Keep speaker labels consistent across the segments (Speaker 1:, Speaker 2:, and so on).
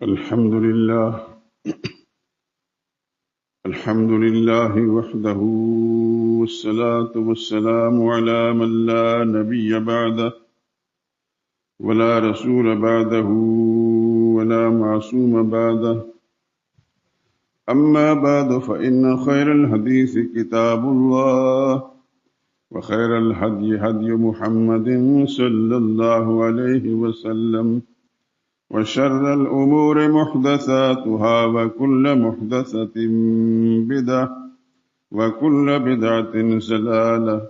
Speaker 1: الحمد لله وحده، والصلاة والسلام على من لا نبي بعده ولا رسول بعده ولا معصوم بعده. أما بعد، فإن خير الحديث كتاب الله، وخير الهدي هدي محمد صلى الله عليه وسلم، وشر الأمور محدثاتها، وكل محدثة بدعة، وكل بدعة ضلالة،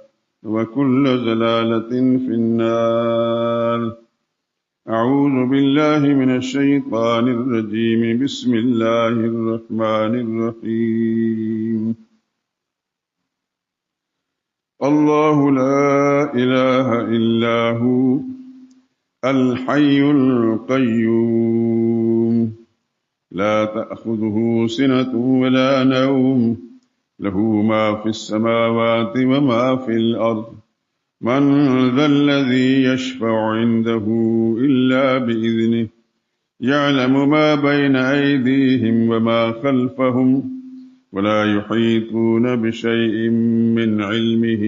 Speaker 1: وكل ضلالة في النار. أعوذ بالله من الشيطان الرجيم. بسم الله الرحمن الرحيم. الله لا إله إلا هو الحي القيوم، لا تأخذه سنة ولا نوم، له ما في السماوات وما في الأرض. من ذا الذي يشفع عنده إلا بإذنه، يعلم ما بين أيديهم وما خلفهم، ولا يحيطون بشيء من علمه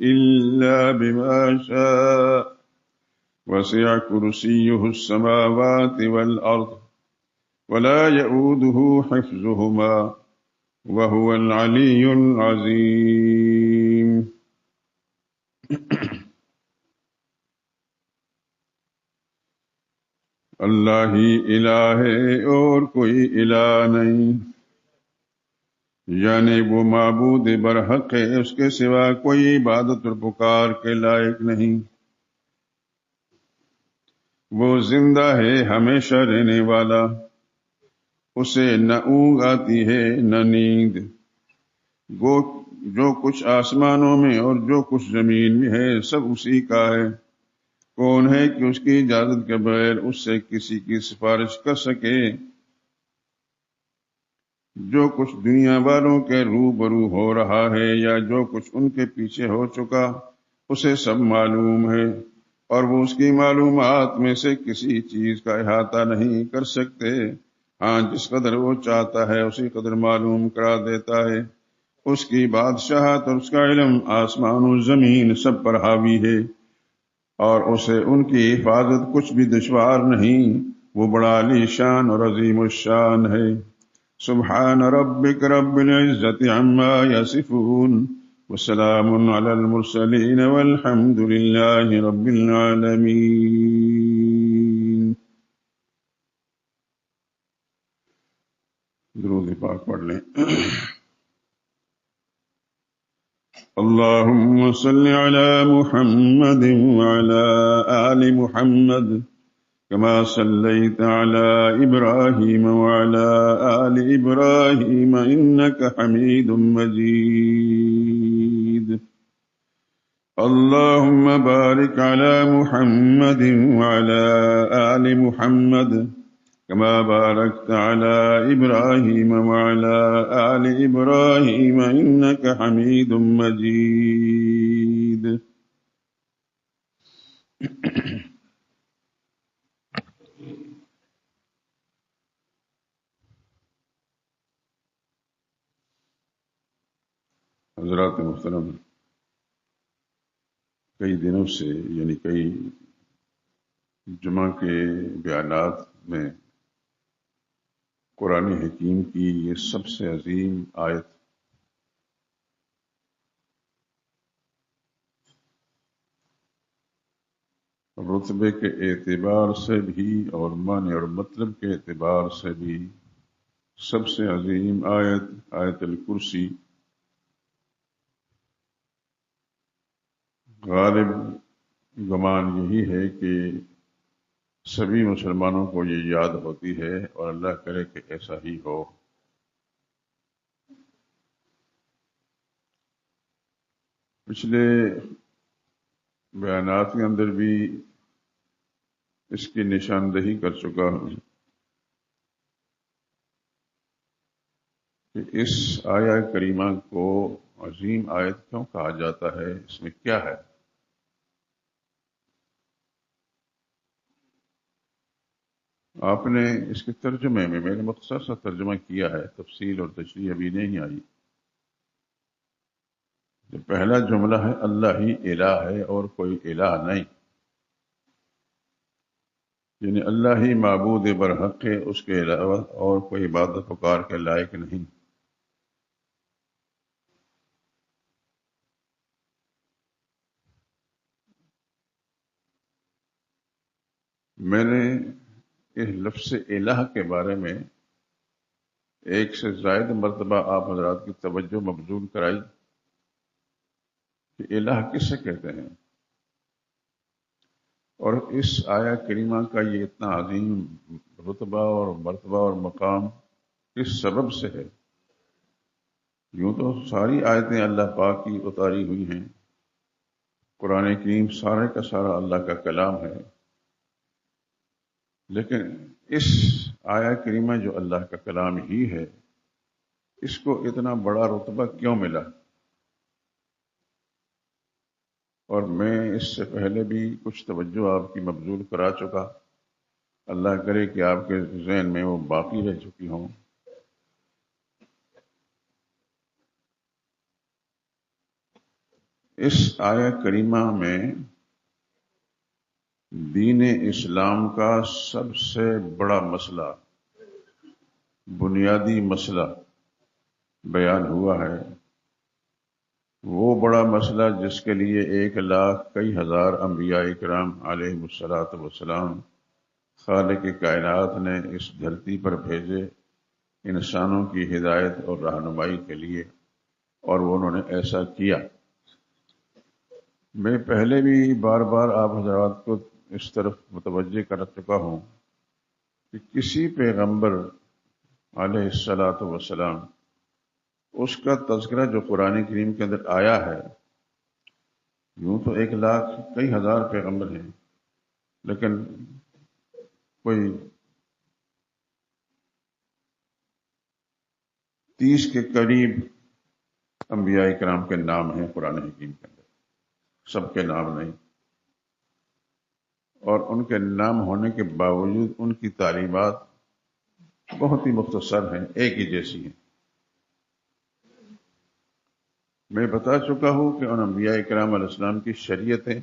Speaker 1: إلا بما شاء، وسع كرسيه السماوات والأرض، ولا يؤوده حفظهما، وهو العلي العظيم. اللہ ہی الہ ہے اور کوئی الہ نہیں، یعنی وہ معبود برحق ہے، اس کے سوا کوئی عبادت اور پکار کے لائق نہیں۔ وہ زندہ ہے، ہمیشہ رہنے والا، اسے نہ اونگ آتی ہے نہ نیند۔ جو کچھ آسمانوں میں اور جو کچھ زمین میں ہے سب اسی کا ہے۔ کون ہے کہ اس کی اجازت کے بغیر اس سے کسی کی سفارش کر سکے؟ جو کچھ دنیا والوں کے روبرو ہو رہا ہے یا جو کچھ ان کے پیچھے ہو چکا، اسے سب معلوم ہے، اور وہ اس کی معلومات میں سے کسی چیز کا احاطہ نہیں کر سکتے۔ ہاں، جس قدر وہ چاہتا ہے اسی قدر معلوم کرا دیتا ہے۔ اس کی بادشاہت اور اس کا علم آسمان و زمین سب پر حاوی ہے، اور اسے ان کی حفاظت کچھ بھی دشوار نہیں۔ وہ بڑا علی شان اور عظیم الشان ہے۔ سبحان ربک رب العزت عما یصفون، وسلام علی المرسلین، والحمد للہ رب العالمین۔ درود پاک پڑھ لیں۔ اللهم صل على محمد وعلى آل محمد، كما صليت على إبراهيم وعلى آل إبراهيم إنك حميد مجيد۔ اللهم بارك على محمد وعلى آل محمد، كما باركت على إبراهيم وعلى آل إبراهيم إنك حميد مجيد۔ حضرات محترم، کئی دنوں سے، یعنی کئی جمعہ کے بیانات میں قرآن حکیم کی یہ سب سے عظیم آیت رتبے کے اعتبار سے بھی اور معنی اور مطلب کے اعتبار سے بھی سب سے عظیم آیت، آیت الکرسی، غالب گمان یہی ہے کہ سبھی مسلمانوں کو یہ یاد ہوتی ہے، اور اللہ کرے کہ ایسا ہی ہو۔ پچھلے بیانات کے اندر بھی اس کی نشاندہی کر چکا ہوں کہ اس آیہ کریمہ کو عظیم آیت کیوں کہا جاتا ہے، اس میں کیا ہے۔ آپ نے اس کے ترجمے میں، میں نے مختصر سا ترجمہ کیا ہے، تفصیل اور تشریح ابھی نہیں آئی. جو پہلا جملہ ہے اللہ ہی الہ ہے اور کوئی الہ نہیں، یعنی اللہ ہی معبود برحق ہے، اس کے علاوہ اور کوئی عبادت پکار کے لائق نہیں. میں نے اس لفظ الہ کے بارے میں ایک سے زائد مرتبہ آپ حضرات کی توجہ مبذول کرائی کہ الہ کس سے کہتے ہیں، اور اس آیہ کریمہ کا یہ اتنا عظیم رتبہ اور مرتبہ اور مقام کس سبب سے ہے. یوں تو ساری آیتیں اللہ پاک کی اتاری ہوئی ہیں، قرآن کریم سارے کا سارا اللہ کا کلام ہے، لیکن اس آیہ کریمہ جو اللہ کا کلام ہی ہے، اس کو اتنا بڑا رتبہ کیوں ملا؟ اور میں اس سے پہلے بھی کچھ توجہ آپ کی مبذول کرا چکا، اللہ کرے کہ آپ کے ذہن میں وہ باقی رہ چکی ہوں. اس آیہ کریمہ میں دین اسلام کا سب سے بڑا مسئلہ، بنیادی مسئلہ بیان ہوا ہے. وہ بڑا مسئلہ جس کے لیے 1,00,000 کئی ہزار انبیاء کرام علیہ الصلاۃ والسلام خالق کائنات نے اس دھرتی پر بھیجے انسانوں کی ہدایت اور رہنمائی کے لیے، اور وہ انہوں نے ایسا کیا. میں پہلے بھی بار بار آپ حضرات کو اس طرف متوجہ کر چکا ہوں کہ کسی پیغمبر علیہ الصلاۃ والسلام اس کا تذکرہ جو قرآن کریم کے اندر آیا ہے، یوں تو 1,00,000 کئی ہزار پیغمبر ہیں، لیکن کوئی 30 کے قریب انبیاء کرام کے نام ہیں قرآن حکیم کے اندر، سب کے نام نہیں. اور ان کے نام ہونے کے باوجود ان کی تعلیمات بہت ہی مختصر ہیں، ایک ہی جیسی ہیں. میں بتا چکا ہوں کہ ان انبیاء کرام علیہ السلام کی شریعتیں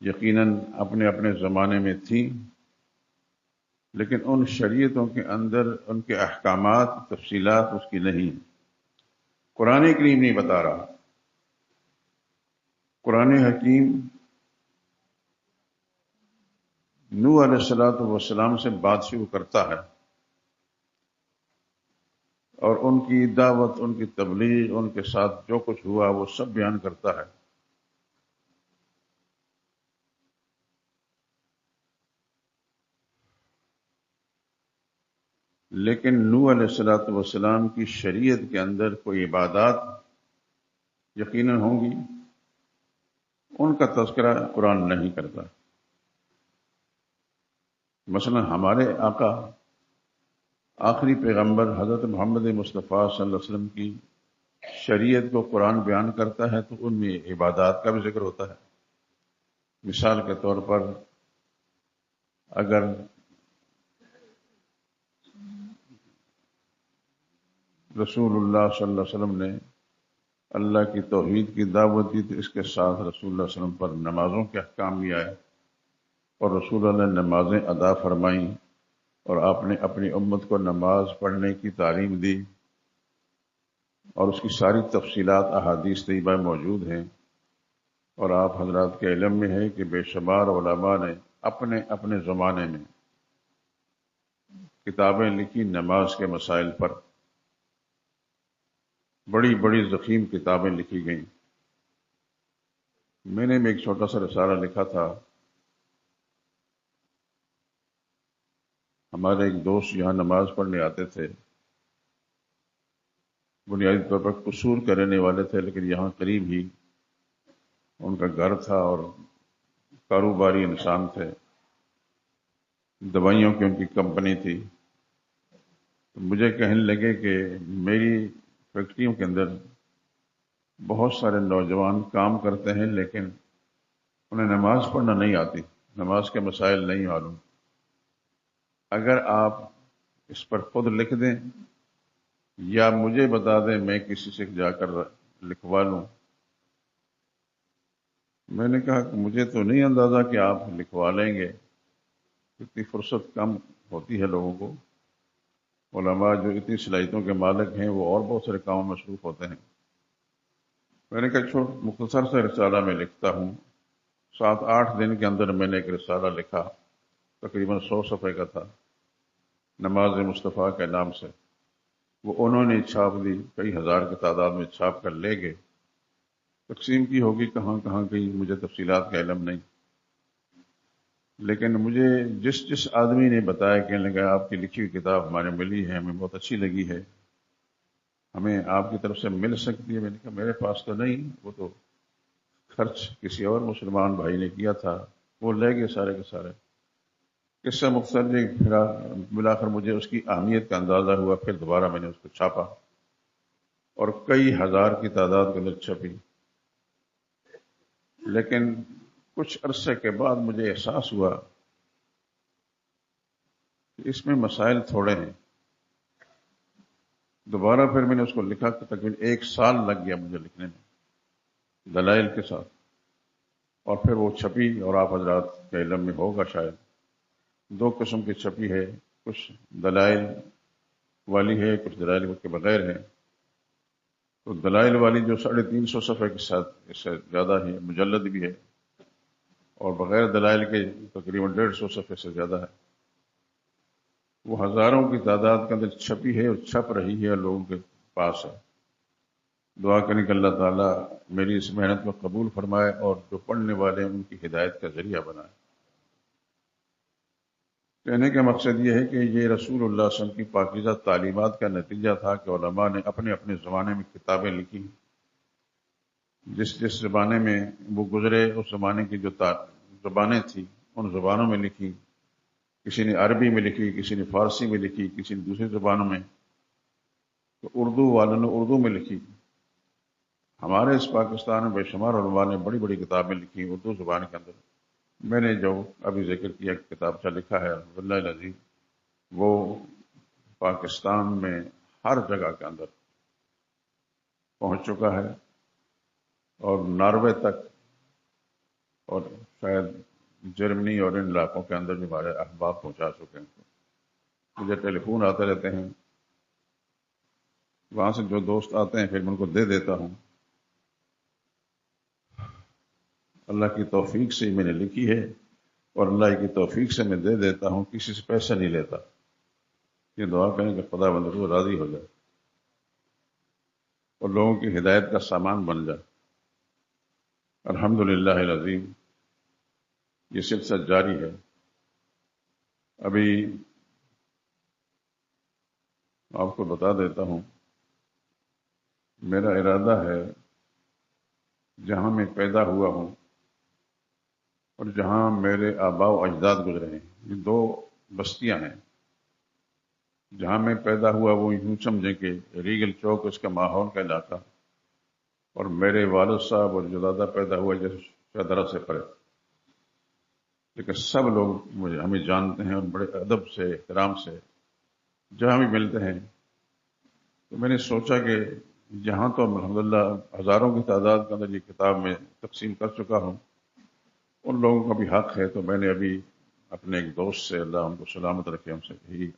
Speaker 1: یقیناً اپنے اپنے زمانے میں تھیں، لیکن ان شریعتوں کے اندر ان کے احکامات، تفصیلات اس کی نہیں. قرآن کریم نہیں بتا رہا. قرآن حکیم نوح علیہ الصلوۃ والسلام سے بات شروع کرتا ہے، اور ان کی دعوت، ان کی تبلیغ، ان کے ساتھ جو کچھ ہوا وہ سب بیان کرتا ہے. لیکن نوح علیہ الصلوۃ والسلام کی شریعت کے اندر کوئی عبادات یقیناً ہوں گی، ان کا تذکرہ قرآن نہیں کرتا. مثلا ہمارے آقا آخری پیغمبر حضرت محمد مصطفیٰ صلی اللہ علیہ وسلم کی شریعت کو قرآن بیان کرتا ہے تو ان میں عبادات کا بھی ذکر ہوتا ہے. مثال کے طور پر اگر رسول اللہ صلی اللہ علیہ وسلم نے اللہ کی توحید کی دعوت دی تو اس کے ساتھ رسول اللہ صلی اللہ علیہ وسلم پر نمازوں کے احکام بھی آئے، اور رسول اللہ نے نمازیں ادا فرمائیں، اور آپ نے اپنی امت کو نماز پڑھنے کی تعلیم دی، اور اس کی ساری تفصیلات احادیث طیبہ موجود ہیں. اور آپ حضرات کے علم میں ہے کہ بے شمار علماء نے اپنے اپنے زمانے میں کتابیں لکھی نماز کے مسائل پر، بڑی بڑی ضخیم کتابیں لکھی گئیں. میں نے بھی ایک چھوٹا سا رسالہ لکھا تھا. ہمارے ایک دوست یہاں نماز پڑھنے آتے تھے، بنیادی طور پر قصور کے رہنے والے تھے، لیکن یہاں قریب ہی ان کا گھر تھا اور کاروباری انسان تھے، دوائیوں کی ان کی کمپنی تھی. تو مجھے کہنے لگے کہ میری فیکٹریوں کے اندر بہت سارے نوجوان کام کرتے ہیں، لیکن انہیں نماز پڑھنا نہیں آتی، نماز کے مسائل نہیں معلوم. اگر آپ اس پر خود لکھ دیں یا مجھے بتا دیں، میں کسی سے جا کر لکھوا لوں۔ میں نے کہا کہ مجھے تو نہیں اندازہ کہ آپ لکھوا لیں گے، اتنی فرصت کم ہوتی ہے لوگوں کو۔ علماء جو اتنی صلاحیتوں کے مالک ہیں وہ اور بہت سارے کاموں میں مصروف ہوتے ہیں۔ میں نے کہا چھوٹ مختصر سے رسالہ میں لکھتا ہوں۔ 7-8 دن کے اندر میں نے ایک رسالہ لکھا، تقریباً 100 صفحے کا تھا، نماز مصطفیٰ کے نام سے۔ وہ انہوں نے چھاپ دی، کئی ہزار کی تعداد میں چھاپ کر لے گئے۔ تقسیم کی ہوگی کہاں کہاں گئی، مجھے تفصیلات کا علم نہیں، لیکن مجھے جس آدمی نے بتایا کہ لگا آپ کی لکھی ہوئی کتاب ہمارے ملی ہے، ہمیں بہت اچھی لگی ہے، ہمیں آپ کی طرف سے مل سکتی ہے۔ میں نے کہا میرے پاس تو نہیں، وہ تو خرچ کسی اور مسلمان بھائی نے کیا تھا، وہ لے گئے سارے کے سارے۔ قصہ مختصر بلاخر مجھے اس کی اہمیت کا اندازہ ہوا، پھر دوبارہ میں نے اس کو چھاپا اور کئی ہزار کی تعداد کے اندر چھپی۔ لیکن کچھ عرصے کے بعد مجھے احساس ہوا کہ اس میں مسائل تھوڑے ہیں۔ دوبارہ پھر میں نے اس کو لکھا کہ تقریباً 1 سال لگ گیا مجھے لکھنے میں دلائل کے ساتھ، اور پھر وہ چھپی، اور آپ حضرات کے علم میں ہوگا شاید 2 قسم کی چھپی ہے، کچھ دلائل والی ہے، کچھ دلائل کے بغیر ہے۔ تو دلائل والی جو 350 صفحے کے ساتھ، اس سے زیادہ ہے، مجلد بھی ہے، اور بغیر دلائل کے تقریباً 150 صفحے سے زیادہ ہے، وہ ہزاروں کی تعداد کے اندر چھپی ہے اور چھپ رہی ہے، لوگوں کے پاس ہے۔ دعا کریں کہ اللہ تعالیٰ میری اس محنت کو قبول فرمائے اور جو پڑھنے والے ہیں ان کی ہدایت کا ذریعہ بنائے۔ کہنے کا مقصد یہ ہے کہ یہ رسول اللہ صلی اللہ علیہ وسلم کی پاکیزہ تعلیمات کا نتیجہ تھا کہ علماء نے اپنے اپنے زمانے میں کتابیں لکھی، جس زمانے میں وہ گزرے اس زمانے کی جو زبانیں تھیں ان زبانوں میں لکھی۔ کسی نے عربی میں لکھی، کسی نے فارسی میں لکھی، کسی نے دوسری زبانوں میں، تو اردو والوں نے اردو میں لکھی۔ ہمارے اس پاکستان میں بے شمار علماء نے بڑی بڑی کتابیں لکھی اردو زبان کے اندر۔ میں نے جو ابھی ذکر کیا کتابچہ لکھا ہے واللہ العظیم، وہ پاکستان میں ہر جگہ کے اندر پہنچ چکا ہے، اور ناروے تک، اور شاید جرمنی اور ان علاقوں کے اندر بھی ہمارے احباب پہنچا چکے ہیں۔ مجھے ٹیلی فون آتے رہتے ہیں، وہاں سے جو دوست آتے ہیں پھر میں ان کو دے دیتا ہوں۔ اللہ کی توفیق سے میں نے لکھی ہے، اور اللہ کی توفیق سے میں دے دیتا ہوں، کسی سے پیسہ نہیں لیتا۔ یہ دعا کریں کہ خدا بندہ کو راضی ہو جائے اور لوگوں کی ہدایت کا سامان بن جائے۔ الحمدللہ العظیم، یہ سلسلہ جاری ہے۔ ابھی آپ کو بتا دیتا ہوں، میرا ارادہ ہے جہاں میں پیدا ہوا ہوں اور جہاں میرے آباء و اجداد گزرے ہیں، یہ 2 بستیاں ہیں۔ جہاں میں پیدا ہوا وہ یوں سمجھیں کہ ریگل چوک اس کا ماحول کا علاقہ، اور میرے والد صاحب اور جو دادا پیدا ہوا جیسے شہدرہ سے پڑے، لیکن سب لوگ ہمیں جانتے ہیں اور بڑے ادب سے احترام سے جہاں بھی ملتے ہیں۔ تو میں نے سوچا کہ یہاں تو الحمدللہ ہزاروں کی تعداد کے اندر یہ کتاب میں تقسیم کر چکا ہوں، ان لوگوں کا بھی حق ہے۔ تو میں نے ابھی اپنے ایک دوست سے، اللہ ان کو سلامت رکھے، ہم سے کہی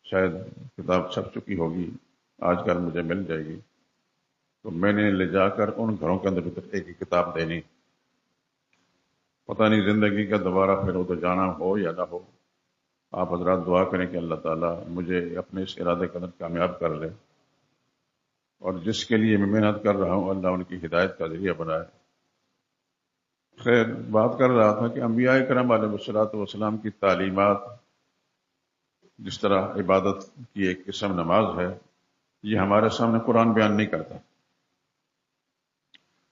Speaker 1: شاید کتاب چھپ چکی ہوگی، آج کل مجھے مل جائے گی، تو میں نے لے جا کر ان گھروں کے اندر ایک ایک کتاب دینی۔ پتہ نہیں زندگی کا دوبارہ پھر ادھر جانا ہو یا نہ ہو۔ آپ حضرات دعا کریں کہ اللہ تعالیٰ مجھے اپنے اس ارادے کے اندر کامیاب کر لے، اور جس کے لیے میں محنت کر رہا ہوں اللہ ان کی ہدایت کا ذریعہ بنائے۔ خیر، بات کر رہا تھا کہ انبیاء کرام علیہ الصلوۃ والسلام کی تعلیمات، جس طرح عبادت کی ایک قسم نماز ہے، یہ ہمارے سامنے قرآن بیان نہیں کرتا۔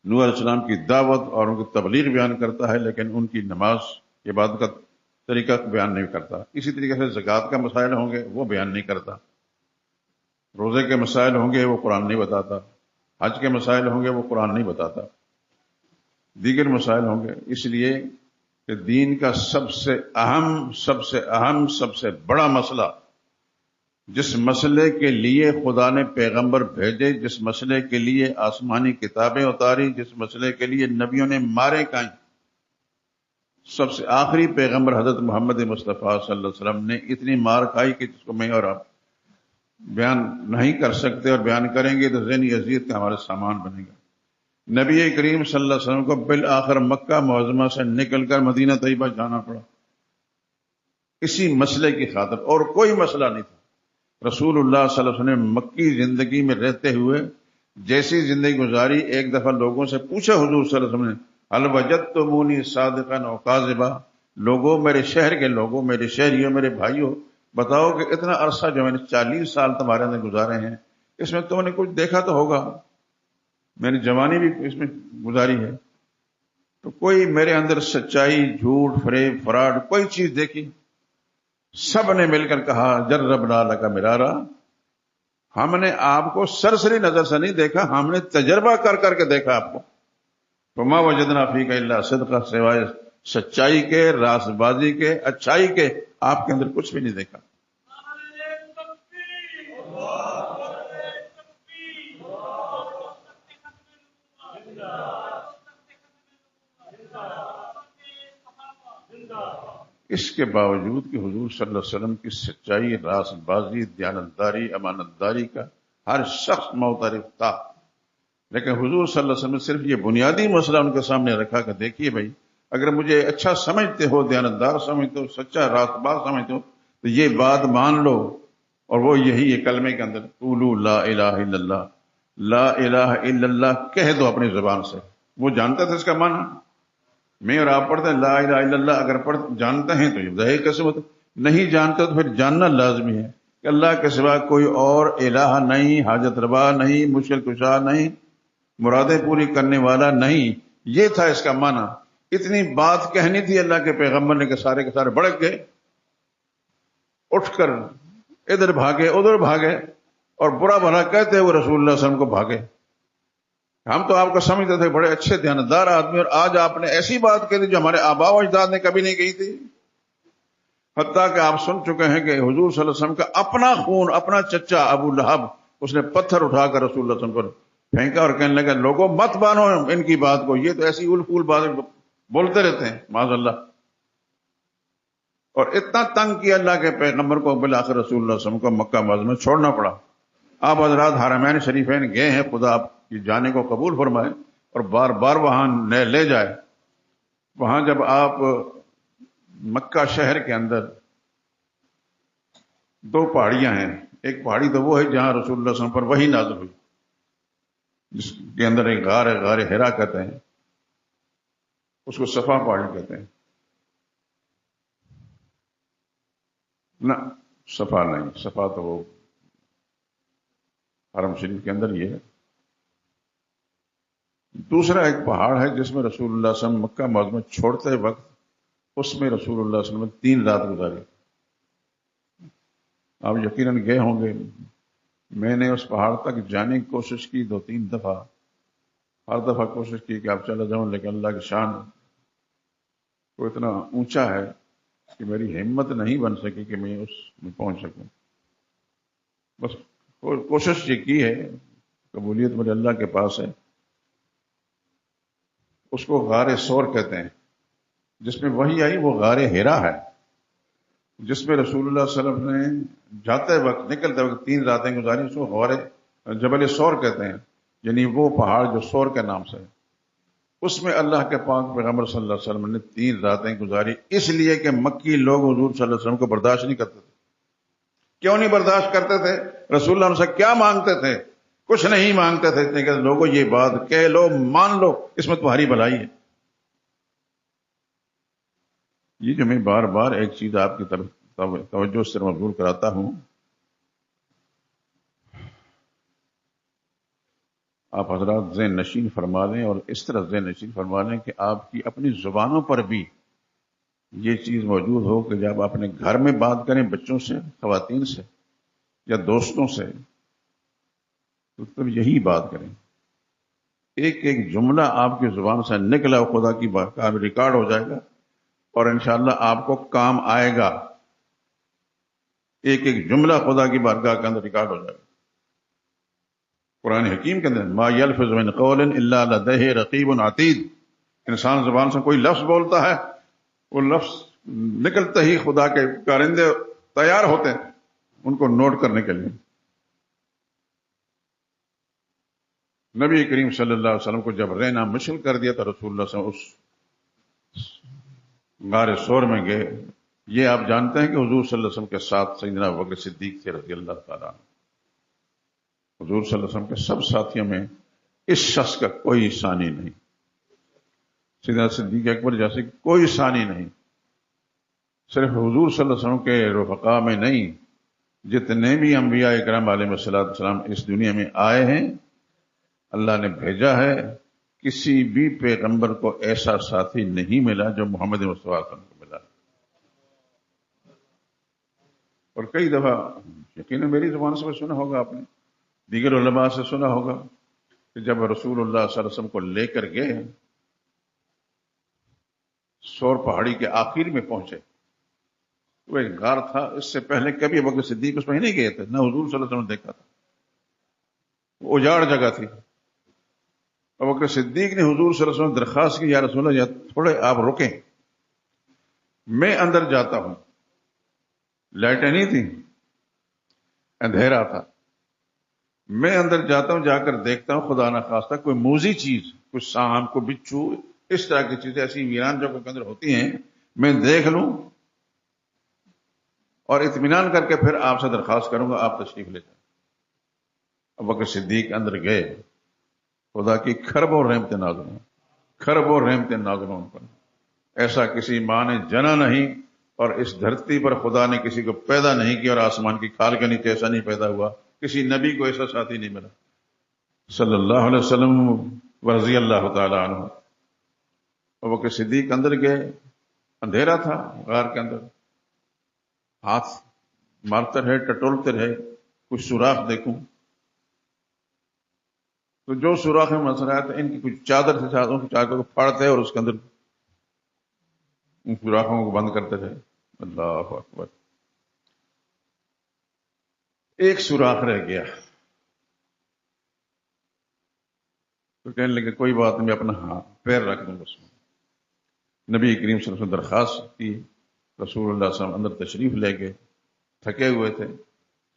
Speaker 1: نوح علیہ السلام کی دعوت اور ان کی تبلیغ بیان کرتا ہے، لیکن ان کی نماز عبادت کا طریقہ بیان نہیں کرتا۔ اسی طریقے سے زکوٰۃ کا مسائل ہوں گے وہ بیان نہیں کرتا، روزے کے مسائل ہوں گے وہ قرآن نہیں بتاتا، حج کے مسائل ہوں گے وہ قرآن نہیں بتاتا، دیگر مسائل ہوں گے۔ اس لیے کہ دین کا سب سے اہم سب سے بڑا مسئلہ، جس مسئلے کے لیے خدا نے پیغمبر بھیجے، جس مسئلے کے لیے آسمانی کتابیں اتاری، جس مسئلے کے لیے نبیوں نے مارے کھائیں، سب سے آخری پیغمبر حضرت محمد مصطفیٰ صلی اللہ علیہ وسلم نے اتنی مار کھائی کہ جس کو میں اور آپ بیان نہیں کر سکتے، اور بیان کریں گے تو ذہنی اذیت کا ہمارے سامان بنے گا۔ نبی کریم صلی اللہ علیہ وسلم کو بالآخر مکہ معظمہ سے نکل کر مدینہ طیبہ جانا پڑا اسی مسئلے کی خاطر، اور کوئی مسئلہ نہیں تھا۔ رسول اللہ صلی اللہ علیہ وسلم نے مکی زندگی میں رہتے ہوئے جیسی زندگی گزاری، ایک دفعہ لوگوں سے پوچھا حضور صلی اللہ علیہ وسلم نے، هل وجدتمونی صادقا او کاذبا، لوگوں، میرے شہر کے لوگوں، میرے شہریوں، میرے بھائیوں، بتاؤ کہ اتنا عرصہ جو میں نے 40 سال تمہارے اندر گزارے ہیں، اس میں تم نے کچھ دیکھا تو ہوگا، میں نے جوانی بھی اس میں گزاری ہے، تو کوئی میرے اندر سچائی، جھوٹ، فریب، فراڈ کوئی چیز دیکھی؟ سب نے مل کر کہا جربنا لک مرارا، ہم نے آپ کو سرسری نظر سے نہیں دیکھا، ہم نے تجربہ کر کر کے دیکھا آپ کو۔ وما وجدنا فیک الا صدقہ، سوائے سچائی کے، راست بازی کے، اچھائی کے، آپ کے اندر کچھ بھی نہیں دیکھا۔ اس کے باوجود کہ حضور صلی اللہ علیہ وسلم کی سچائی، راست بازی، دیانتداری، امانت داری کا ہر شخص معترف تھا، لیکن حضور صلی اللہ علیہ وسلم نے صرف یہ بنیادی مسئلہ ان کے سامنے رکھا کہ دیکھیے بھائی، اگر مجھے اچھا سمجھتے ہو، دیانتدار سمجھتے ہو، سچا راست باز سمجھتے ہو، تو یہ بات مان لو، اور وہ یہی ہے کلمے کے اندر قولوا لا الہ الا اللہ، لا الہ الا اللہ کہہ دو اپنی زبان سے۔ وہ جانتا تھا اس کا معنی، میں اور آپ پڑھتے ہیں لا الہ الا اللہ، اگر جانتے ہیں تو یہ ظاہر قسمت، نہیں جانتے تو پھر جاننا لازمی ہے کہ اللہ کے سوا کوئی اور الہ نہیں، حاجت روا نہیں، مشکل کشا نہیں، مرادیں پوری کرنے والا نہیں۔ یہ تھا اس کا معنی۔ اتنی بات کہنی تھی اللہ کے پیغمبر نے کہ سارے کے سارے بھڑک گئے، اٹھ کر ادھر بھاگے ادھر بھاگے، اور برا بھلا کہتے وہ رسول اللہ صلی اللہ علیہ وسلم کو بھاگے۔ ہم تو آپ کو سمجھتے تھے بڑے اچھے دیانتدار آدمی، اور آج آپ نے ایسی بات کہی تھی جو ہمارے آباء و اجداد نے کبھی نہیں کہی تھی۔ حتیٰ کہ آپ سن چکے ہیں کہ حضور صلی اللہ علیہ وسلم کا اپنا خون، اپنا چچا ابو لہب، اس نے پتھر اٹھا کر رسول اللہ صلی اللہ علیہ وسلم پر پھینکا اور کہنے لگا لوگوں مت مانو ان کی بات کو، یہ تو ایسی اول پھول باتیں بولتے رہتے ہیں معاذ اللہ۔ اور اتنا تنگ کیا اللہ کے پیغمبر کو، بالآخر رسول اللہ صلی اللہ علیہ وسلم کو مکہ معظمہ چھوڑنا پڑا۔ آپ حضرات حرمین شریفین گئے ہیں، خدا آپ کی جانے کو قبول فرمائے اور بار بار وہاں لے جائے۔ وہاں جب آپ مکہ شہر کے اندر 2 پہاڑیاں ہیں، ایک پہاڑی تو وہ ہے جہاں رسول اللہ صلی اللہ علیہ وسلم پر وحی نازل ہوئی، جس کے اندر ایک غار ہے، غار حرا کہتے ہیں، اس کو صفا پہاڑی کہتے ہیں۔ نہ صفا نہیں، صفا تو وہ حرم شریف کے اندر یہ ہے۔ دوسرا ایک پہاڑ ہے جس میں رسول اللہ صلی اللہ علیہ وسلم مکہ معظمہ چھوڑتے وقت، اس میں رسول اللہ صلی اللہ علیہ وسلم نے 3 رات گزاری۔ آپ یقیناً گئے ہوں گے، میں نے اس پہاڑ تک جانے کی کوشش کی 2-3 دفعہ، ہر دفعہ کوشش کی کہ آپ چلا جاؤں، لیکن اللہ کی شان وہ اتنا اونچا ہے کہ میری ہمت نہیں بن سکی کہ میں اس میں پہنچ سکوں۔ بس کوشش یہ کی ہے، قبولیت میرے اللہ کے پاس ہے۔ اس کو غار سور کہتے ہیں، جس میں وحی آئی وہ غار حرا ہے، جس میں رسول اللہ صلی اللہ علیہ وسلم نے جاتے وقت، نکلتے وقت 3 راتیں گزاری۔ اس کو غار جبل سور کہتے ہیں، یعنی وہ پہاڑ جو سور کے نام سے ہے۔ اس میں اللہ کے پاک پیغمبر صلی اللہ علیہ وسلم نے 3 راتیں گزاری، اس لیے کہ مکی لوگ حضور صلی اللہ علیہ وسلم کو برداشت نہیں کرتے تھے۔ کیوں نہیں برداشت کرتے تھے؟ رسول اللہ سے کیا مانگتے تھے؟ کچھ نہیں مانگتے تھے، اتنے کہ لوگوں یہ بات کہہ لو، مان لو، اس میں تمہاری بھلائی ہے۔ یہ جو میں بار بار ایک چیز آپ کی طرف توجہ سے مبذول کراتا ہوں، آپ حضرات ذہن نشین فرما لیں، اور اس طرح ذہن نشین فرما لیں کہ آپ کی اپنی زبانوں پر بھی یہ چیز موجود ہو کہ جب آپ اپنے گھر میں بات کریں بچوں سے، خواتین سے یا دوستوں سے، تو تم یہی بات کریں۔ ایک ایک جملہ آپ کی زبان سے نکلا خدا کی بات کا ریکارڈ ہو جائے گا، اور انشاءاللہ آپ کو کام آئے گا. ایک ایک جملہ خدا کی بارگاہ کے اندر ریکارڈ ہو جائے گا. قرآن حکیم کے اندر ما یلفظ من قول الا لدیہ رقیب عتید. انسان زبان سے کوئی لفظ بولتا ہے، وہ لفظ نکلتے ہی خدا کے کارندے تیار ہوتے ہیں ان کو نوٹ کرنے کے لیے. نبی کریم صلی اللہ علیہ وسلم کو جب رہنا مشکل کر دیا تو رسول اللہ صلی اللہ علیہ وسلم اس غار سور میں گئے. یہ آپ جانتے ہیں کہ حضور صلی اللہ علیہ وسلم کے ساتھ سیدنا ابوبکر صدیق تھے رضی اللہ تعالیٰ عنہ. حضور صلی اللہ علیہ وسلم کے سب ساتھیوں میں اس شخص کا کوئی ثانی نہیں. سیدنا صدیق اکبر جیسے کوئی ثانی نہیں. صرف حضور صلی اللہ علیہ وسلم کے رفقا میں نہیں، جتنے بھی انبیاء اکرام علیہ السلام اس دنیا میں آئے ہیں اللہ نے بھیجا ہے، کسی بھی پیغمبر کو ایسا ساتھی نہیں ملا جو محمد مصطفیٰ صلی اللہ علیہ وسلم کو ملا. اور کئی دفعہ یقیناً میری زبان سے سنا ہوگا، آپ نے دیگر علماء سے سنا ہوگا کہ جب رسول اللہ صلی اللہ علیہ وسلم کو لے کر گئے سور پہاڑی کے آخر میں پہنچے، وہ ایک غار تھا. اس سے پہلے کبھی ابوبکر صدیق اس میں نہیں گئے تھے، نہ حضور صلی اللہ علیہ وسلم نے دیکھا تھا. وہ اجاڑ جگہ تھی. ابوبکر صدیق نے حضور صلی اللہ علیہ وسلم درخواست کی، یا رسول اللہ تھوڑے آپ رکیں، میں اندر جاتا ہوں. لائٹیں نہیں تھیں، اندھیرا تھا. میں اندر جاتا ہوں، جا کر دیکھتا ہوں خدا نہ خواستہ کوئی موذی چیز، کچھ سانپ کو بچھو، اس طرح کی چیزیں ایسی ویران جگہوں کے اندر ہوتی ہیں، میں دیکھ لوں اور اطمینان کر کے پھر آپ سے درخواست کروں گا آپ تشریف لے جائیں. ابوبکر صدیق اندر گئے. خدا کی کھربوں رحمتیں نازل ہوں، کھربوں رحمتیں نازل ہوں پر. ایسا کسی ماں نے جنا نہیں، اور اس دھرتی پر خدا نے کسی کو پیدا نہیں کیا، اور آسمان کی کھال کے نیچے ایسا نہیں پیدا ہوا، کسی نبی کو ایسا ساتھی نہیں ملا صلی اللہ علیہ وسلم رضی اللہ تعالی عنہ. ابوبکر صدیق اندر گئے. اندھیرا تھا غار کے اندر. ہاتھ مارتے رہے، ٹٹولتے رہے، کچھ سوراخ دیکھوں. تو جو سوراخ میں مسئلہ آیا تھا ان کی کچھ چادر سے چادروں کی چادر کو پھاڑتے اور اس کے اندر ان سوراخوں کو بند کرتے رہے. اللہ اکبر. ایک سوراخ رہ گیا تو کہنے لگے کوئی بات نہیں، میں اپنا پیر رکھ دوں اس میں. نبی کریم صلی اللہ علیہ وسلم درخواست کی. رسول اللہ صلی اللہ علیہ وسلم اندر تشریف لے گئے. تھکے ہوئے تھے،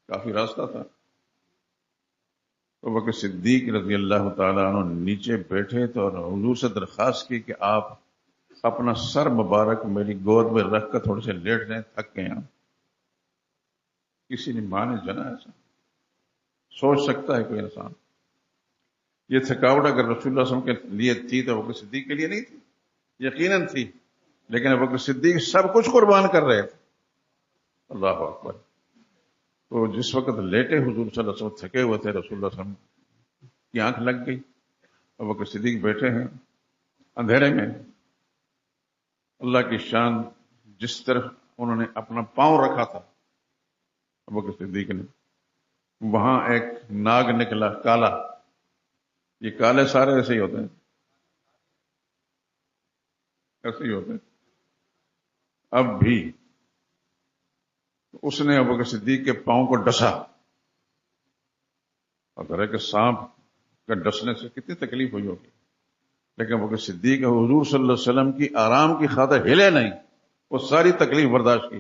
Speaker 1: کافی راستہ تھا. تو ابوبکر صدیق رضی اللہ تعالیٰ عنہ نیچے بیٹھے تو حضور سے درخواست کی کہ آپ اپنا سر مبارک میری گود میں رکھ کر تھوڑے سے لیٹ جائیں، تھک گئے ہیں. کسی نے ماں نے جنا ایسا سوچ سکتا ہے کوئی انسان؟ یہ تھکاوٹ اگر رسول اللہ صلی اللہ علیہ وسلم کے لیے تھی تو ابوبکر صدیق کے لیے نہیں تھی، یقیناً تھی. لیکن ابوبکر صدیق سب کچھ قربان کر رہے تھے. اللہ اکبر. تو جس وقت لیٹے حضور صلی اللہ علیہ وسلم تھکے ہوئے تھے، رسول اللہ صلی اللہ علیہ وسلم کی آنکھ لگ گئی. ابوبکر صدیق بیٹھے ہیں اندھیرے میں. اللہ کی شان، جس طرف انہوں نے اپنا پاؤں رکھا تھا ابوبکر صدیق نے، وہاں ایک ناگ نکلا کالا. یہ کالے سارے ایسے ہی ہوتے ہیں، ایسے ہی ہوتے ہیں اب بھی. اس نے ابوبکر صدیق کے پاؤں کو ڈسا. اور ذرا کہ سانپ کا ڈسنے سے کتنی تکلیف ہوئی ہوگی، لیکن ابوبکر صدیق حضور صلی اللہ علیہ وسلم کی آرام کی خاطر ہلے نہیں، وہ ساری تکلیف برداشت کی.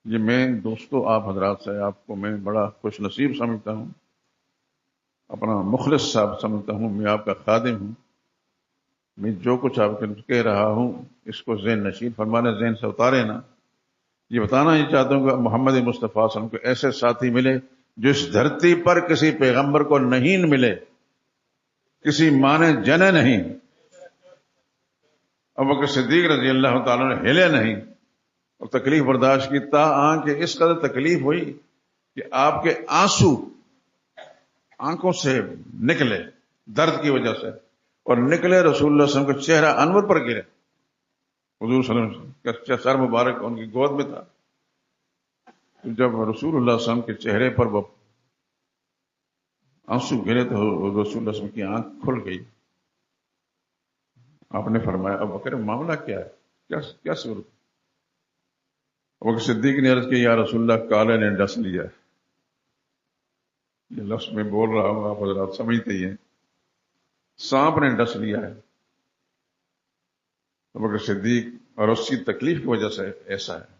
Speaker 1: یہ میں دوستو آپ حضرات سے آپ کو میں بڑا خوش نصیب سمجھتا ہوں، اپنا مخلص صاحب سمجھتا ہوں. میں آپ کا خادم ہوں. میں جو کچھ آپ کے کہہ رہا ہوں اس کو ذہن نشین فرمانے، ذہن سے اتارے نا. یہ بتانا ہی چاہتا ہوں کہ محمد مصطفیٰ صلی اللہ علیہ وسلم کو ایسے ساتھی ملے جو اس دھرتی پر کسی پیغمبر کو نہیں ملے، کسی ماں نے جنے نہیں. ابوبکر صدیق رضی اللہ تعالیٰ نے ہلے نہیں اور تکلیف برداشت کی. تا کہ اس قدر تکلیف ہوئی کہ آپ کے آنسو آنکھوں سے نکلے درد کی وجہ سے، اور نکلے رسول اللہ صلی اللہ علیہ وسلم کا چہرہ انور پر گرے. حضور صلی اللہ علیہ وسلم کا سر مبارک ان کی گود میں تھا. جب رسول اللہ صلی اللہ علیہ وسلم کے چہرے پر وہ آنسو گرے تو رسول اللہ صلی اللہ علیہ وسلم کی آنکھ کھل گئی. آپ نے فرمایا ابو بکر معاملہ کیا ہے، کیا صورت؟ ابو بکر صدیق نے عرض کی یا رسول اللہ کالے نے ڈس لیا ہے۔ یہ لفظ میں بول رہا ہوں، آپ حضرات سمجھتے ہی ہیں، سانپ نے ڈس لیا ہے۔ ابو بکر صدیق اور اس کی تکلیف کی وجہ سے ایسا ہے۔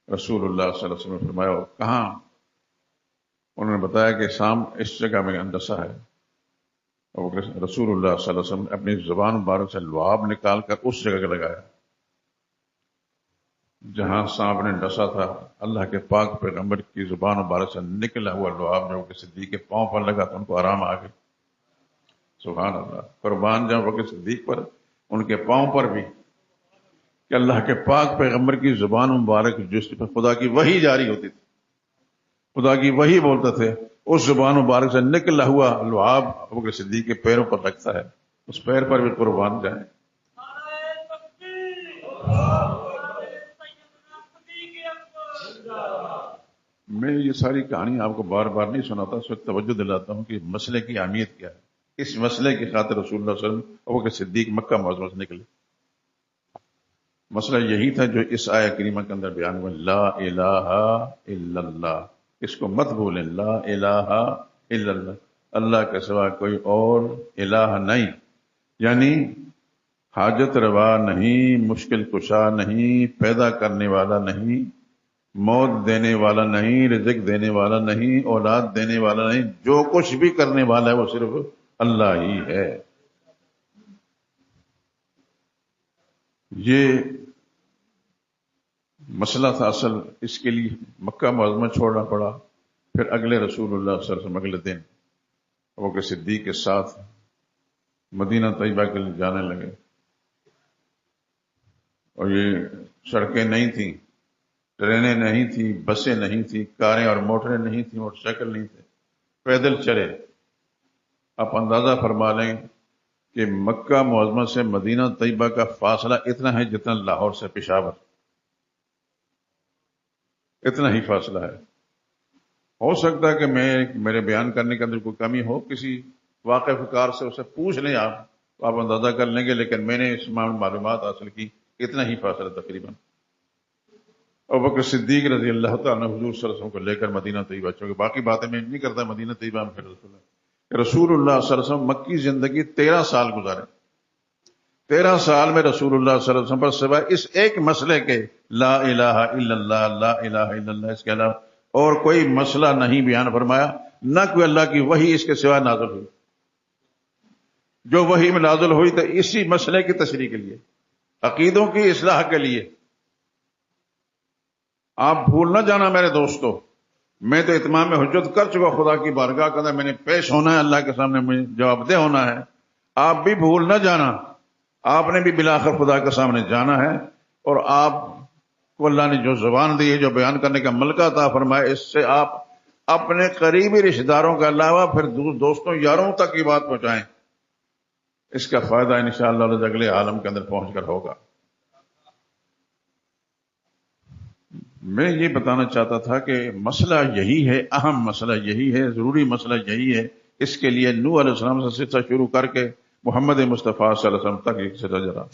Speaker 1: رسول اللہ صلی اللہ علیہ وسلم نے فرمایا کہاں؟ انہوں نے بتایا کہ سانپ اس جگہ میں ڈسا ہے۔ رسول اللہ صلی اللہ علیہ وسلم نے اپنی زبان مبارک سے لعاب نکال کر اس جگہ کا لگایا جہاں سانپ نے ڈسا تھا۔ اللہ کے پاک پیغمبر کی زبان مبارک سے نکلا ہوا لعاب جب کہ صدیق کے پاؤں پر لگا تو ان کو آرام آ گئی۔ سبحان اللہ، قربان جاؤں بکر صدیق پر، ان کے پاؤں پر بھی، کہ اللہ کے پاک پیغمبر کی زبان مبارک جس پر خدا کی وحی جاری ہوتی تھی، خدا کی وحی بولتے تھے، اس زبان مبارک سے نکلا ہوا لعاب ابوبکر صدیق کے پیروں پر لگتا ہے، اس پیر پر بھی قربان جائیں۔ میں یہ ساری کہانی آپ کو بار بار نہیں سناتا، اس وقت توجہ دلاتا ہوں کہ مسئلے کی اہمیت کیا ہے۔ اس مسئلے کی خاطر رسول اللہ صلی اللہ علیہ وسلم ابوبکر صدیق مکہ معظمہ سے نکلے۔ مسئلہ یہی تھا جو اس آیہ کریمہ کے اندر بیان ہوا، لا الہ الا اللہ، اس کو مت بھولیں، لا الہ الا اللہ، اللہ کے سوا کوئی اور الہ نہیں، یعنی حاجت روا نہیں، مشکل کشا نہیں، پیدا کرنے والا نہیں، موت دینے والا نہیں، رزق دینے والا نہیں، اولاد دینے والا نہیں، جو کچھ بھی کرنے والا ہے وہ صرف اللہ ہی ہے۔ یہ مسئلہ تھا اصل، اس کے لیے مکہ معظمہ چھوڑنا پڑا۔ پھر اگلے رسول اللہ صلی اللہ علیہ وسلم اگلے دن ابوبکر صدیق کے ساتھ مدینہ طیبہ کے لیے جانے لگے، اور یہ سڑکیں نہیں تھیں، ٹرینیں نہیں تھیں، بسیں نہیں تھیں، کاریں اور موٹریں نہیں تھیں، موٹر سائیکل نہیں تھے، پیدل چلے۔ آپ اندازہ فرما لیں کہ مکہ معظمہ سے مدینہ طیبہ کا فاصلہ اتنا ہے جتنا لاہور سے پشاور، اتنا ہی فاصلہ ہے۔ ہو سکتا ہے کہ میرے بیان کرنے کے اندر کوئی کمی ہو، کسی واقف کار سے اسے پوچھ لیں آپ اندازہ کر لیں گے، لیکن میں نے اس معلومات حاصل کی، اتنا ہی فاصلہ تقریباً۔ ابوبکر صدیق رضی اللہ تعالیٰ حضور صلی اللہ علیہ وسلم کو لے کر مدینہ طیبہ چلے۔ باقی باتیں میں نہیں کرتا، مدینہ طیبہ میں پھر رسول اللہ صلی اللہ علیہ وسلم مکی زندگی 13 سال گزارے۔ 13 سال میں رسول اللہ صلی اللہ علیہ وسلم پر سوائے اس ایک مسئلے کے، لا الہ الا اللہ، لا الہ الا اللہ، اس کے علاوہ اور کوئی مسئلہ نہیں بیان فرمایا، نہ کوئی اللہ کی وحی اس کے سوا نازل ہوئی۔ جو وحی میں نازل ہوئی تو اسی مسئلے کی تشریح کے لیے، عقیدوں کی اصلاح کے لیے۔ آپ بھول نہ جانا میرے دوستو، میں تو اتمام حجت کر چکا خدا کی بارگاہ کے اندر، میں نے پیش ہونا ہے اللہ کے سامنے، مجھے جواب دہ ہونا ہے۔ آپ بھی بھول نہ جانا، آپ نے بھی بالآخر خدا کے سامنے جانا ہے، اور آپ کو اللہ نے جو زبان دی ہے، جو بیان کرنے کا ملکہ عطا فرمایا، اس سے آپ اپنے قریبی رشتہ داروں کے علاوہ پھر دوستوں یاروں تک کی بات پہنچائیں۔ اس کا فائدہ انشاءاللہ اگلے عالم کے اندر پہنچ کر ہوگا۔ میں یہ بتانا چاہتا تھا کہ مسئلہ یہی ہے، اہم مسئلہ یہی ہے، ضروری مسئلہ یہی ہے۔ اس کے لیے نوح علیہ السلام سے سلسلہ شروع کر کے محمد مصطفیٰ صلی اللہ علیہ وسلم تک ایک سلسلہ جرا۔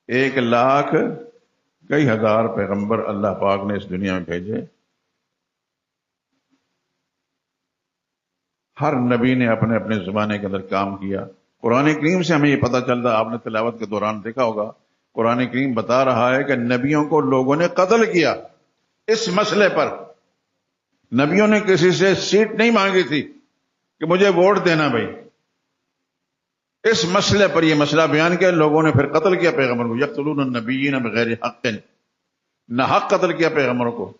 Speaker 1: 1,00,000 کئی ہزار پیغمبر اللہ پاک نے اس دنیا میں بھیجے، ہر نبی نے اپنے اپنے زمانے کے اندر کام کیا۔ قرآن کریم سے ہمیں یہ پتہ چلتا، آپ نے تلاوت کے دوران دیکھا ہوگا، قرآن کریم بتا رہا ہے کہ نبیوں کو لوگوں نے قتل کیا اس مسئلے پر۔ نبیوں نے کسی سے سیٹ نہیں مانگی تھی کہ مجھے ووٹ دینا بھائی، اس مسئلے پر یہ مسئلہ بیان کیا، لوگوں نے پھر قتل کیا پیغمبر کو۔ یقتلون النبیین بغیر حق، نہ حق قتل کیا پیغمبروں کو۔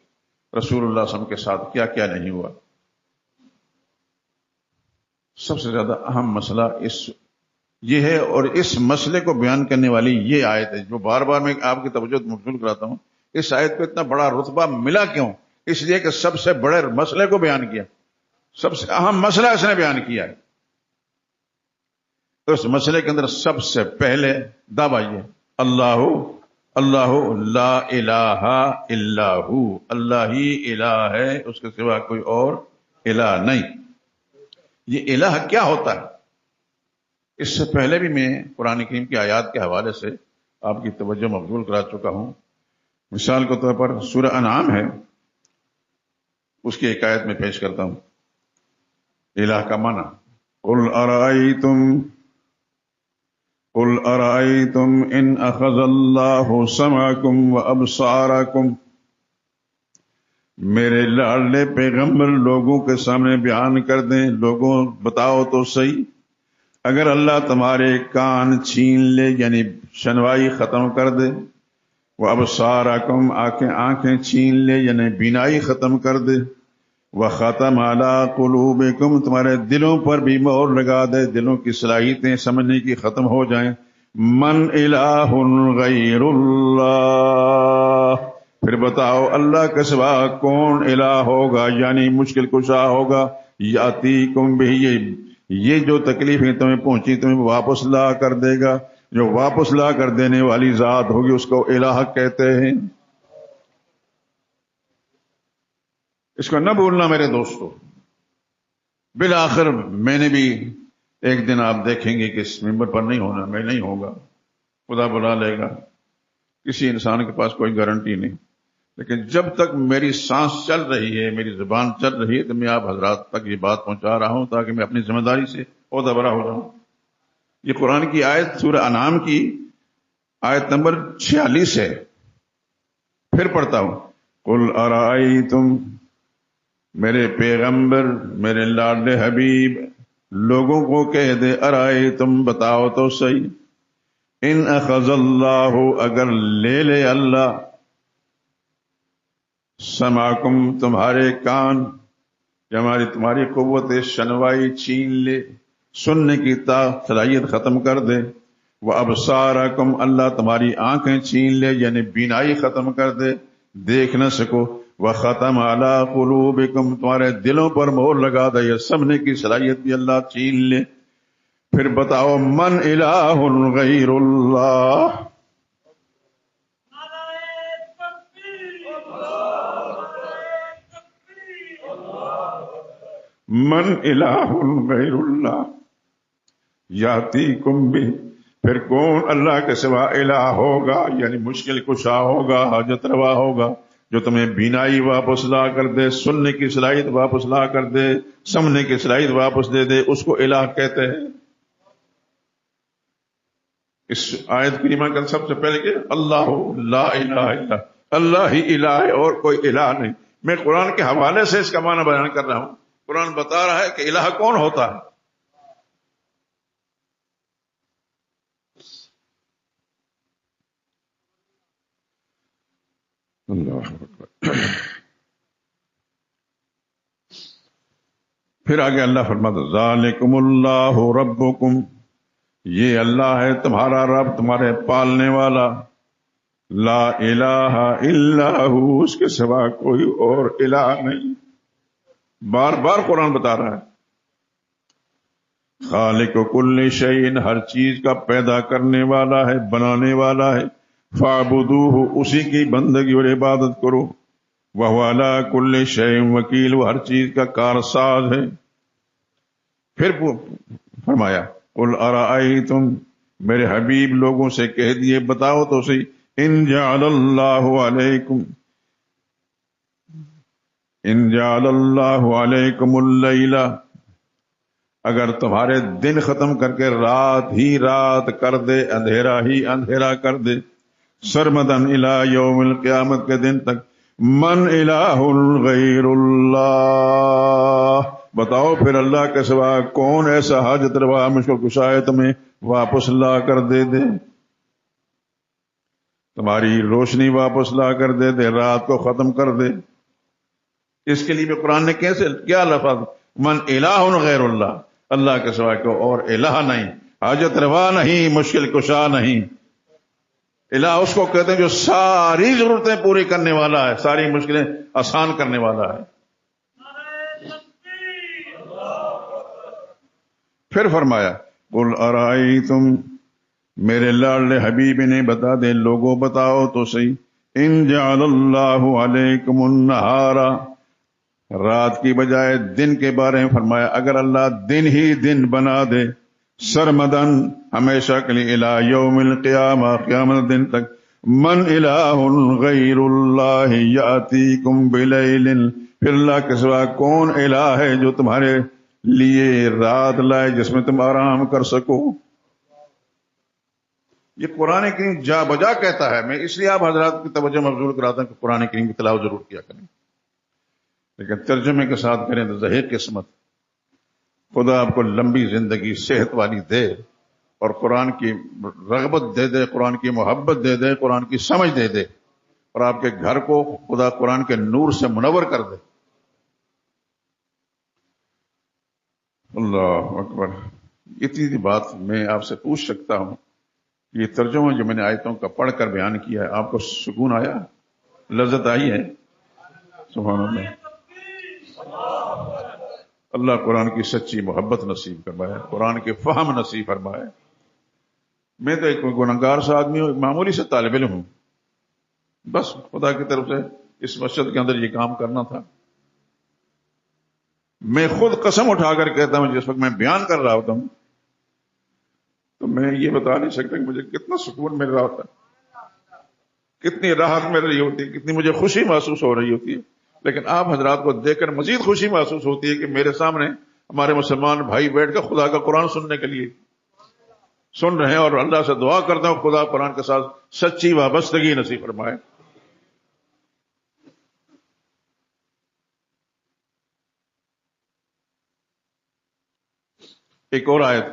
Speaker 1: رسول اللہ صلی اللہ علیہ وسلم کے ساتھ کیا کیا نہیں ہوا۔ سب سے زیادہ اہم مسئلہ یہ ہے، اور اس مسئلے کو بیان کرنے والی یہ آیت ہے جو بار بار میں آپ کی توجہ مبذول کراتا ہوں۔ اس آیت کو اتنا بڑا رتبہ ملا کیوں؟ اس لیے کہ سب سے بڑے مسئلے کو بیان کیا، سب سے اہم مسئلہ اس نے بیان کیا ہے۔ اس مسئلے کے اندر سب سے پہلے دعویٰ یہ، اللہ لا الہ الا ہو، اللہ ہی الہ ہے، اس کے سوا کوئی اور الہ نہیں۔ یہ الہ کیا ہوتا ہے؟ اس سے پہلے بھی میں قرآن کریم کی آیات کے حوالے سے آپ کی توجہ مبذول کرا چکا ہوں. مثال کے طور پر سورہ انعام ہے، اس کی ایک آیت میں پیش کرتا ہوں. الہ کا معنی قل ارائیتم ان اخذ اللہ سمعکم وابصارکم. میرے لاڈلے پیغمبر لوگوں کے سامنے بیان کر دیں، لوگوں بتاؤ تو صحیح، اگر اللہ تمہارے کان چھین لے یعنی شنوائی ختم کر دے، وابصارکم آنکھیں چھین لے یعنی بینائی ختم کر دے، وختم علی قلوبکم تمہارے دلوں پر بھی مہر لگا دے، دلوں کی صلاحیتیں سمجھنے کی ختم ہو جائیں. من الہ غیر اللہ، پھر بتاؤ اللہ کے سوا کون الہ ہوگا یعنی مشکل کشا ہوگا. یاتیکم بہ، یہ جو تکلیفیں تمہیں پہنچی تمہیں واپس لا کر دے گا. جو واپس لا کر دینے والی ذات ہوگی اس کو الہ کہتے ہیں. اس کو نہ بھولنا میرے دوستو. بالآخر میں نے بھی ایک دن آپ دیکھیں گے کہ اس ممبر پر نہیں ہونا، میں نہیں ہوگا، خدا بلا لے گا. کسی انسان کے پاس کوئی گارنٹی نہیں، لیکن جب تک میری سانس چل رہی ہے، میری زبان چل رہی ہے، تو میں آپ حضرات تک یہ بات پہنچا رہا ہوں تاکہ میں اپنی ذمہ داری سے عہدہ برا ہو جاؤں. یہ قرآن کی آیت سورہ انعام کی آیت نمبر 46 ہے. پھر پڑھتا ہوں. قل ارائیتم، میرے پیغمبر میرے لاڈلے حبیب لوگوں کو کہہ دے، ارائیتم بتاؤ تو صحیح، ان اخذ اللہ اگر لے لے اللہ، سمعکم تمہارے کان، تمہاری قوت شنوائی چھین لے، سننے کی صلاحیت ختم کر دے. وابصارکم اللہ تمہاری آنکھیں چھین لے یعنی بینائی ختم کر دے، دیکھ نہ سکو. وختم علی قلوبکم تمہارے دلوں پر مہر لگا دے، یہ سمجھنے کی صلاحیت بھی اللہ چھین لے. پھر بتاؤ من الہ غیر اللہ، من الہ غیر اللہ یاتیکم بہ، پھر کون اللہ کے سوا الہ ہوگا یعنی مشکل کشا ہوگا، حاجت روا ہوگا، جو تمہیں بینائی واپس لا کر دے، سننے کی صلاحیت واپس لا کر دے، سمجھنے کی صلاحیت واپس دے دے، اس کو الہ کہتے ہیں. اس آیت کریمہ کا سب سے پہلے کہ اللہ لا الہ الا اللہ ہی الہ ہے اور کوئی الہ نہیں. میں قرآن کے حوالے سے اس کا معنی بیان کر رہا ہوں. قرآن بتا رہا ہے کہ الہ کون ہوتا ہے. اللہ اکبر. پھر آگے اللہ فرماتا ذالکم اللہ ربکم، یہ اللہ ہے تمہارا رب، تمہارے پالنے والا. لا الہ الا ہو، اس کے سوا کوئی اور الہ نہیں. بار بار قرآن بتا رہا ہے. خالق کل شیء، ہر چیز کا پیدا کرنے والا ہے، بنانے والا ہے. فاعبدوہ، اسی کی بندگی اور عبادت کرو. وہو علی کل شیء وکیل، وہ ہر چیز کا کارساز ہے. پھر فرمایا قل ارائیتم، میرے حبیب لوگوں سے کہہ دیے بتاؤ تو صحیح، ان جعل اللہ علیکم اللیل، اگر تمہارے دن ختم کر کے رات ہی رات کر دے، اندھیرا ہی اندھیرا کر دے، سرمدن الی یوم القیامت کے دن تک، من الہ غیر اللہ، بتاؤ پھر اللہ کے سوا کون ایسا حاجت روا مشکل کشا ہے تمہیں واپس لا کر دے دے، تمہاری روشنی واپس لا کر دے دے، رات کو ختم کر دے. اس کے لیے بھی قرآن نے کیسے کیا لفظ، من الہ غیر اللہ، اللہ کے سوا کوئی اور الہ نہیں، حاجت روا نہیں، مشکل کشا نہیں. الہ اس کو کہتے ہیں جو ساری ضرورتیں پوری کرنے والا ہے، ساری مشکلیں آسان کرنے والا ہے. پھر فرمایا قل ارائیتم، میرے لاڈلے حبیب نے بتا دے لوگوں بتاؤ تو صحیح، ان جعل اللہ علیکم النہار، رات کی بجائے دن کے بارے میں فرمایا، اگر اللہ دن ہی دن بنا دے، سرمدن ہمیشہ کے لیے، الی یوم القیامہ، قیامت دن تک، من الہ غیر اللہ یاتیکم بلیل، پھر اللہ کے سوا کون الہ ہے جو تمہارے لیے رات لائے جس میں تم آرام کر سکو؟ یہ قرآن کریم جا بجا کہتا ہے. میں اس لیے آپ حضرات کی توجہ مبذول کراتا ہوں کہ قرآن کریم کی تلاوت ضرور کیا کریں، لیکن ترجمے کے ساتھ کریں تو ظہیر قسمت. خدا آپ کو لمبی زندگی، صحت والی دے، اور قرآن کی رغبت دے دے، قرآن کی محبت دے دے، قرآن کی سمجھ دے دے، اور آپ کے گھر کو خدا قرآن کے نور سے منور کر دے. اللہ اکبر. اتنی سی بات میں آپ سے پوچھ سکتا ہوں، یہ ترجمہ جو میں نے آیتوں کا پڑھ کر بیان کیا ہے، آپ کو سکون آیا، لذت آئی ہے؟ سبحان اللہ. اللہ قرآن کی سچی محبت نصیب فرمائے، قرآن کے فہم نصیب فرمائے. میں تو ایک گنہگار سا آدمی ہوں، ایک معمولی سے طالب علم ہوں، بس خدا کی طرف سے اس مسجد کے اندر یہ کام کرنا تھا. میں خود قسم اٹھا کر کہتا ہوں، جس وقت میں بیان کر رہا ہوتا ہوں تو میں یہ بتا نہیں سکتا کہ مجھے کتنا سکون مل رہا ہوتا، کتنی راحت مل رہی ہوتی، کتنی مجھے خوشی محسوس ہو رہی ہوتی ہے. لیکن آپ حضرات کو دیکھ کر مزید خوشی محسوس ہوتی ہے کہ میرے سامنے ہمارے مسلمان بھائی بیٹھ کر خدا کا قرآن سننے کے لیے سن رہے ہیں، اور اللہ سے دعا کرتا ہوں خدا قرآن کے ساتھ سچی وابستگی نصیب فرمائے. ایک اور آیت،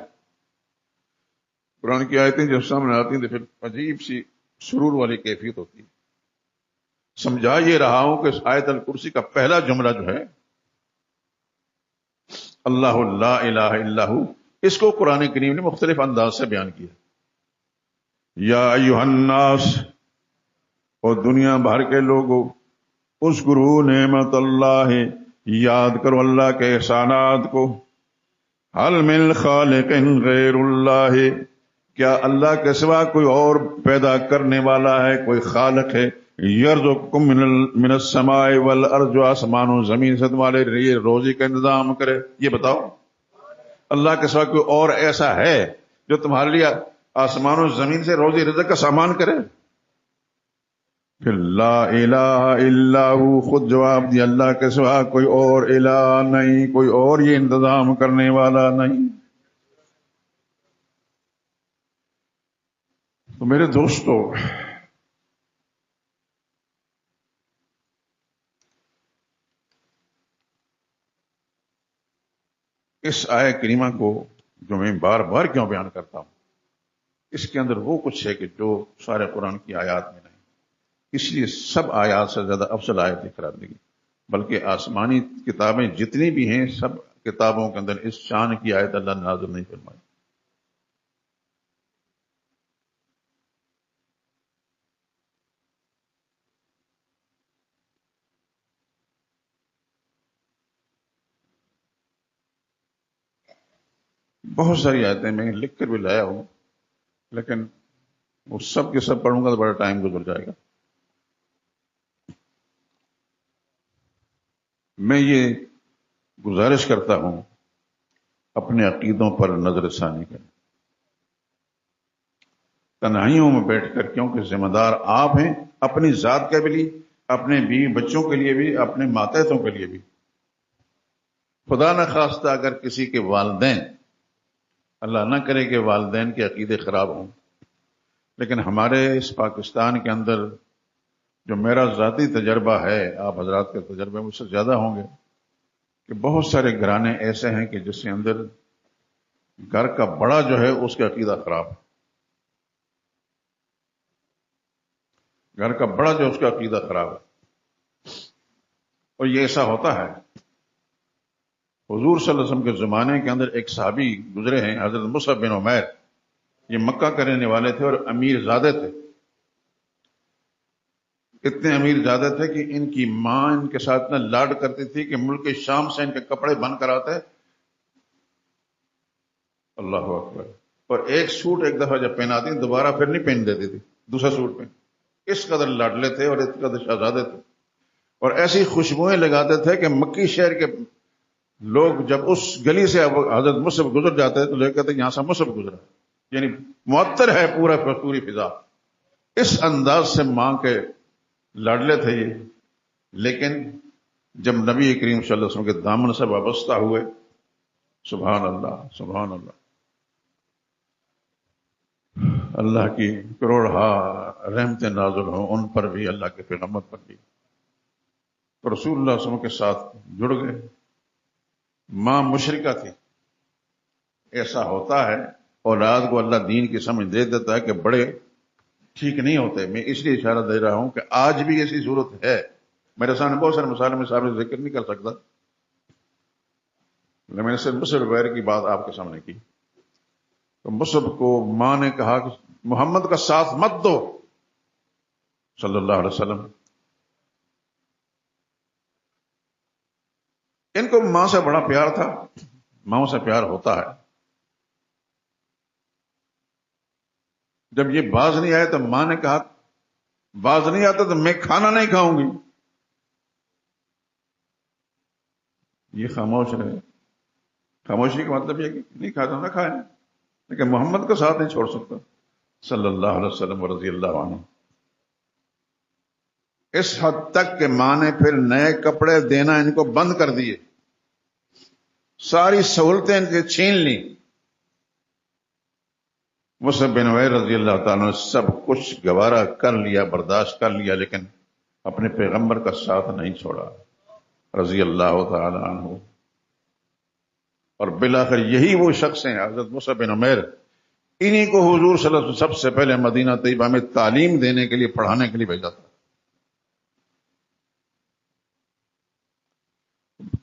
Speaker 1: قرآن کی آیتیں جب سامنے آتی ہیں تو پھر عجیب سی سرور والی کیفیت ہوتی ہے. سمجھا یہ رہا ہوں کہ آیت الکرسی کا پہلا جملہ جو ہے اللہ لا الہ الا ہو، اس کو قرآن کریم نے مختلف انداز سے بیان کیا. یا ایھا الناس، اور دنیا بھر کے لوگوں، اذکروا نعمت اللہ، یاد کرو اللہ کے احسانات کو. حل من خالق غیر اللہ، کیا اللہ کے سوا کوئی اور پیدا کرنے والا ہے، کوئی خالق ہے؟ یرزقکم من السماء والارض، جو آسمان و زمین سے تمہارے لیے روزی کا انتظام کرے. یہ بتاؤ اللہ کے سوا کوئی اور ایسا ہے جو تمہارے لیے آسمان و زمین سے روزی رزق کا سامان کرے؟ پھر لا الہ الا ہو، خود جواب دیا اللہ کے سوا کوئی اور الہ نہیں، کوئی اور یہ انتظام کرنے والا نہیں. تو میرے دوستو، اس آیہ کریمہ کو جو میں بار بار کیوں بیان کرتا ہوں، اس کے اندر وہ کچھ ہے کہ جو سارے قرآن کی آیات میں نہیں. اس لیے سب آیات سے زیادہ افضل آیت قرار دی گئی، بلکہ آسمانی کتابیں جتنی بھی ہیں سب کتابوں کے اندر اس شان کی آیت اللہ نے نازل نہیں فرمائی. بہت ساری آیتیں میں لکھ کر بھی لایا ہوں، لیکن وہ سب کے سب پڑھوں گا تو بڑا ٹائم گزر جائے گا. میں یہ گزارش کرتا ہوں اپنے عقیدوں پر نظر ثانی کریں، تنہائیوں میں بیٹھ کر، کیونکہ ذمہ دار آپ ہیں، اپنی ذات کے بھی لیے، اپنے بیوی بچوں کے لیے بھی، اپنے ماتحتوں کے لیے بھی. خدا نہ خواستہ اگر کسی کے والدین، اللہ نہ کرے کہ والدین کے عقیدے خراب ہوں، لیکن ہمارے اس پاکستان کے اندر جو میرا ذاتی تجربہ ہے، آپ حضرات کے تجربے مجھ سے زیادہ ہوں گے، کہ بہت سارے گھرانے ایسے ہیں کہ جس کے اندر گھر کا بڑا جو ہے اس کا عقیدہ خراب ہے. گھر کا بڑا جو اس کا عقیدہ خراب ہے، اور یہ ایسا ہوتا ہے. حضور صلی اللہ علیہ وسلم کے زمانے کے اندر ایک صحابی گزرے ہیں، حضرت مصعب بن عمیر. یہ مکہ کے رہنے والے تھے اور امیر زادے تھے. اتنے امیر زادے تھے کہ ان کی ماں ان کے ساتھ اتنا لاڈ کرتی تھی کہ ملک شام سے ان کے کپڑے بن کر آتے. اللہ اکبر. اور ایک سوٹ ایک دفعہ جب پہناتی دوبارہ پھر نہیں پہن دیتی تھی، دوسرا سوٹ پہن. اس قدر لاڈلے تھے اور اس قدر شہزادے تھے، اور ایسی خوشبوئیں لگاتے تھے کہ مکی شہر کے لوگ جب اس گلی سے حضرت مصعب گزر جاتے ہیں تو لوگ کہتے ہیں یہاں سے مصعب گزرا، یعنی معطر ہے پوری فضا۔ اس انداز سے ماں کے لاڈلے تھے یہ، لیکن جب نبی کریم صلی اللہ علیہ وسلم کے دامن سے وابستہ ہوئے، سبحان اللہ سبحان اللہ، اللہ کی کروڑہا رحمتیں نازل ہوں ان پر بھی، اللہ کے پیغمبر پر بھی، تو رسول اللہ صلی اللہ علیہ وسلم کے ساتھ جڑ گئے۔ ماں مشرکہ تھی۔ ایسا ہوتا ہے اولاد کو اللہ دین کی سمجھ دے دیتا ہے کہ بڑے ٹھیک نہیں ہوتے۔ میں اس لیے اشارہ دے رہا ہوں کہ آج بھی ایسی صورت ہے، میرے سامنے بہت سارے مثالیں میں صاحب ذکر نہیں کر سکتا، میں نے صرف مصعب وغیرہ کی بات آپ کے سامنے کی۔ تو مصعب کو ماں نے کہا کہ محمد کا ساتھ مت دو صلی اللہ علیہ وسلم۔ ان کو ماں سے بڑا پیار تھا، ماں سے پیار ہوتا ہے۔ جب یہ باز نہیں آئے تو ماں نے کہا باز نہیں آتا تو میں کھانا نہیں کھاؤں گی، یہ خاموش رہے۔ خاموشی کا مطلب یہ کہ نہیں کھاتا نہ کھائے، لیکن محمد کا ساتھ نہیں چھوڑ سکتا صلی اللہ علیہ وسلم رضی اللہ عنہ۔ اس حد تک کہ ماں نے پھر نئے کپڑے دینا ان کو بند کر دیے، ساری سہولتیں ان سے چھین لی۔ مصعب بن عمیر رضی اللہ تعالیٰ نے سب کچھ گوارا کر لیا، برداشت کر لیا، لیکن اپنے پیغمبر کا ساتھ نہیں چھوڑا رضی اللہ تعالیٰ عنہ۔ اور بالآخر یہی وہ شخص ہیں، حضرت مصعب بن عمیر، انہی کو حضور صلی اللہ علیہ وسلم سب سے پہلے مدینہ طیبہ میں تعلیم دینے کے لیے، پڑھانے کے لیے بھیجا تھا۔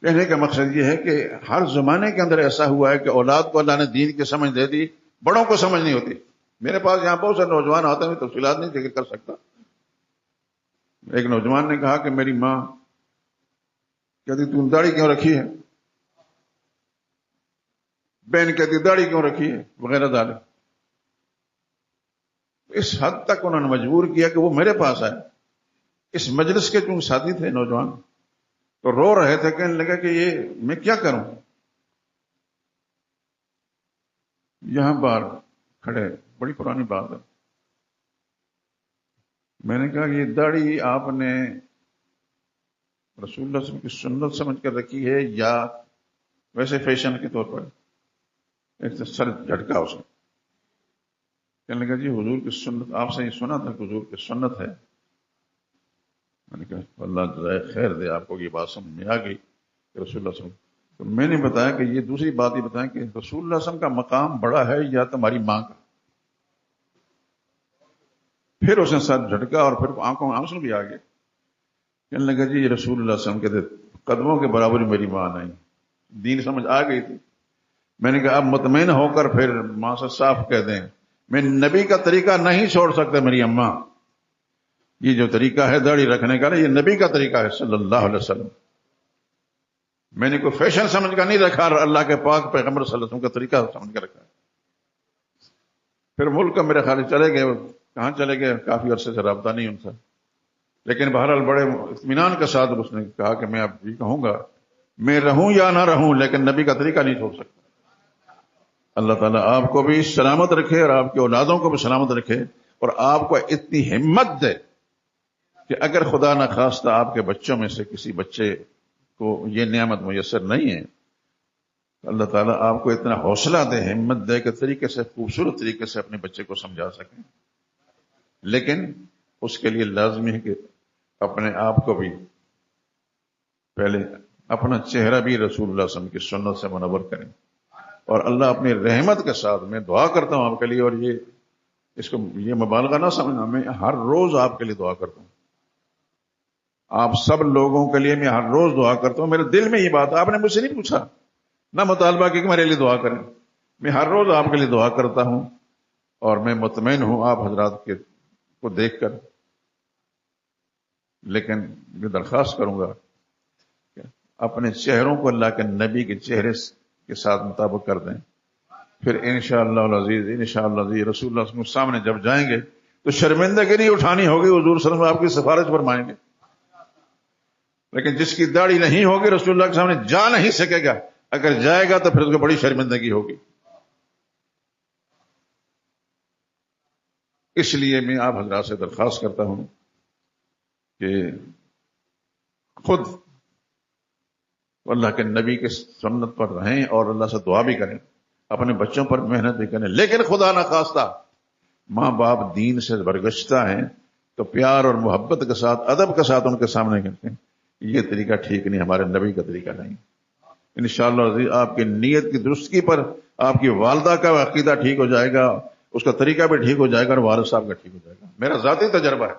Speaker 1: کہنے کا مقصد یہ ہے کہ ہر زمانے کے اندر ایسا ہوا ہے کہ اولاد کو اللہ نے دین کی سمجھ دے دی، بڑوں کو سمجھ نہیں ہوتی۔ میرے پاس یہاں بہت سارے نوجوان آتے ہیں، میں تفصیلات نہیں ذکر کر سکتا۔ ایک نوجوان نے کہا کہ میری ماں کہتی تم داڑھی کیوں رکھی ہے، بہن کہتی داڑھی کیوں رکھی ہے، وغیرہ دالے۔ اس حد تک انہوں نے مجبور کیا کہ وہ میرے پاس آئے۔ اس مجلس کے چونکہ ساتھی تھے نوجوان، تو رو رہے تھے، کہنے لگا کہ یہ میں کیا کروں۔ یہاں باہر کھڑے، بڑی پرانی بات ہے، میں نے کہا یہ داڑھی آپ نے رسول اللہ صلی اللہ علیہ وسلم کی سنت سمجھ کر رکھی ہے یا ویسے فیشن کے طور پر؟ ایک تو سر جھٹکا اس نے، کہنے لگا جی حضور کی سنت، آپ سے یہ سنا تھا کہ حضور کی سنت ہے۔ میں نے کہا اللہ جزائے خیر دے، آپ کو یہ بات سمجھ میں آ گئی کہ رسول اللہ صلی اللہ علیہ وسلم، تو میں نے بتایا کہ یہ دوسری بات یہ بتائیں کہ رسول اللہ صلی اللہ علیہ وسلم کا مقام بڑا ہے یا تمہاری ماں کا؟ پھر اس نے سر جھٹکا اور پھر آنکھوں میں آنسو بھی آ گئے۔ کہنے لگا جی رسول اللہ صلی اللہ علیہ وسلم کے قدموں کے برابر میری ماں نہیں، دین سمجھ آ گئی تھی۔ میں نے کہا اب مطمئن ہو کر پھر ماں سے صاف کہہ دیں میں نبی کا طریقہ نہیں چھوڑ سکتا میری اماں، یہ جو طریقہ ہے داڑھی رکھنے کا نا، یہ نبی کا طریقہ ہے صلی اللہ علیہ وسلم۔ میں نے کوئی فیشن سمجھ کر نہیں رکھا، اللہ کے پاک پیغمبر صلی اللہ علیہ وسلم کا طریقہ سمجھ کر رکھا۔ پھر ملک کا میرے خیال چلے گئے، کہاں چلے گئے، کافی عرصے سے رابطہ نہیں ان سے، لیکن بہرحال بڑے اطمینان کے ساتھ اس نے کہا کہ میں اب بھی کہوں گا، میں رہوں یا نہ رہوں لیکن نبی کا طریقہ نہیں چھوڑ سکتا۔ اللہ تعالیٰ آپ کو بھی سلامت رکھے اور آپ کے اولادوں کو بھی سلامت رکھے، اور آپ کو اتنی ہمت دے کہ اگر خدا نخواستہ آپ کے بچوں میں سے کسی بچے کو یہ نعمت میسر نہیں ہے، اللہ تعالیٰ آپ کو اتنا حوصلہ دے، ہمت دے کہ طریقے سے، خوبصورت طریقے سے اپنے بچے کو سمجھا سکیں۔ لیکن اس کے لیے لازمی ہے کہ اپنے آپ کو بھی پہلے اپنا چہرہ بھی رسول اللہ صلی اللہ علیہ وسلم کی سنت سے منور کریں، اور اللہ اپنی رحمت کے ساتھ، میں دعا کرتا ہوں آپ کے لیے، اور اس کو یہ مبالغہ نہ سمجھنا، میں ہر روز آپ کے لیے دعا کرتا ہوں، آپ سب لوگوں کے لیے میں ہر روز دعا کرتا ہوں۔ میرے دل میں یہ بات، آپ نے مجھ سے نہیں پوچھا، نہ مطالبہ کہ میرے لیے دعا کریں، میں ہر روز آپ کے لیے دعا کرتا ہوں، اور میں مطمئن ہوں آپ حضرات کو دیکھ کر۔ لیکن میں درخواست کروں گا کہ اپنے چہروں کو اللہ کے نبی کے چہرے کے ساتھ مطابق کر دیں، پھر انشاءاللہ العزیز، انشاءاللہ العزیز رسول اللہ صلی اللہ علیہ وسلم سامنے جب جائیں گے تو شرمندگی نہیں اٹھانی ہوگی، حضور صلی اللہ علیہ وسلم آپ کی سفارش فرمائیں گے۔ لیکن جس کی داڑھی نہیں ہوگی رسول اللہ کے سامنے جا نہیں سکے گا،
Speaker 2: اگر جائے گا تو پھر اس کو بڑی شرمندگی ہوگی. اس لیے میں آپ حضرات سے درخواست کرتا ہوں کہ خود اللہ کے نبی کے سنت پر رہیں اور اللہ سے دعا بھی کریں، اپنے بچوں پر محنت بھی کریں، لیکن خدا نخواستہ ماں باپ دین سے برگشتہ ہیں تو پیار اور محبت کے ساتھ، ادب کے ساتھ ان کے سامنے کرتے ہیں. یہ طریقہ ٹھیک نہیں، ہمارے نبی کا طریقہ نہیں. انشاءاللہ عزیز آپ کی نیت کی درستگی پر آپ کی والدہ کا عقیدہ ٹھیک ہو جائے گا، اس کا طریقہ بھی ٹھیک ہو جائے گا اور والد صاحب کا ٹھیک ہو جائے گا. میرا ذاتی تجربہ ہے،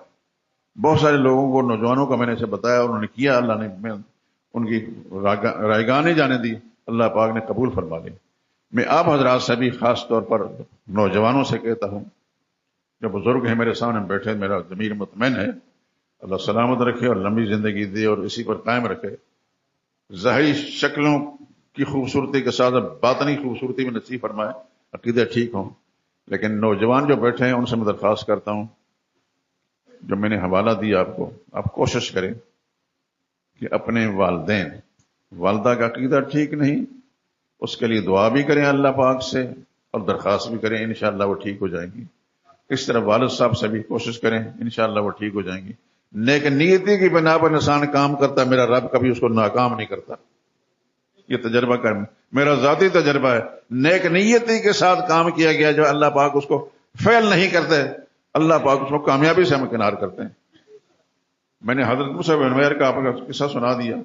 Speaker 2: بہت سارے لوگوں کو، نوجوانوں کو میں نے اسے بتایا، انہوں نے کیا، اللہ نے میں ان کی رائے گاہ نہیں جانے دی، اللہ پاک نے قبول فرما لی. میں آپ حضرات سے بھی خاص طور پر نوجوانوں سے کہتا ہوں، جو بزرگ ہیں میرے سامنے بیٹھے، میرا ضمیر مطمئن ہے، اللہ سلامت رکھے اور لمبی زندگی دے اور اسی پر قائم رکھے. ظاہری شکلوں کی خوبصورتی کے ساتھ باطنی خوبصورتی میں نصیب فرمائے، عقیدے ٹھیک ہوں. لیکن نوجوان جو بیٹھے ہیں ان سے میں درخواست کرتا ہوں، جو میں نے حوالہ دیا آپ کو، آپ کوشش کریں کہ اپنے والدین، والدہ کا عقیدہ ٹھیک نہیں، اس کے لیے دعا بھی کریں اللہ پاک سے اور درخواست بھی کریں، انشاءاللہ وہ ٹھیک ہو جائیں گی. اس طرح والد صاحب سے بھی کوشش کریں، انشاءاللہ وہ ٹھیک ہو جائیں گی. نیک نیتی کی بنا پر انسان کام کرتا ہے، میرا رب کبھی اس کو ناکام نہیں کرتا. یہ تجربہ کر، میرا ذاتی تجربہ ہے. نیک نیتی کے ساتھ کام کیا گیا جو اللہ پاک اس کو فیل نہیں کرتے، اللہ پاک اس کو کامیابی سے ہمکنار کرتے ہیں. میں نے حضرت موسیٰ بن عمیر کا آپ کا قصہ سنا دیا،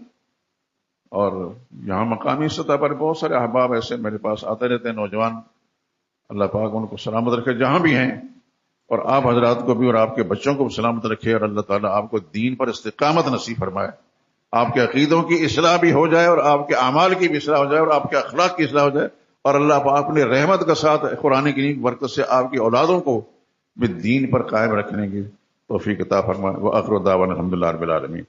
Speaker 2: اور یہاں مقامی سطح پر بہت سارے احباب ایسے میرے پاس آتے رہتے ہیں، نوجوان، اللہ پاک ان کو سلامت رکھے جہاں بھی ہیں، اور آپ حضرات کو بھی اور آپ کے بچوں کو بھی سلامت رکھے، اور اللہ تعالیٰ آپ کو دین پر استقامت نصیب فرمائے، آپ کے عقیدوں کی اصلاح بھی ہو جائے اور آپ کے اعمال کی بھی اصلاح ہو جائے اور آپ کے اخلاق کی اصلاح ہو جائے، اور اللہ پاک اپنی رحمت کے ساتھ قرآن کی برکت سے آپ کی اولادوں کو بھی دین پر قائم رکھنے کی توفیق عطا فرمائے. وآخر دعوانا الحمدللہ رب العالمین.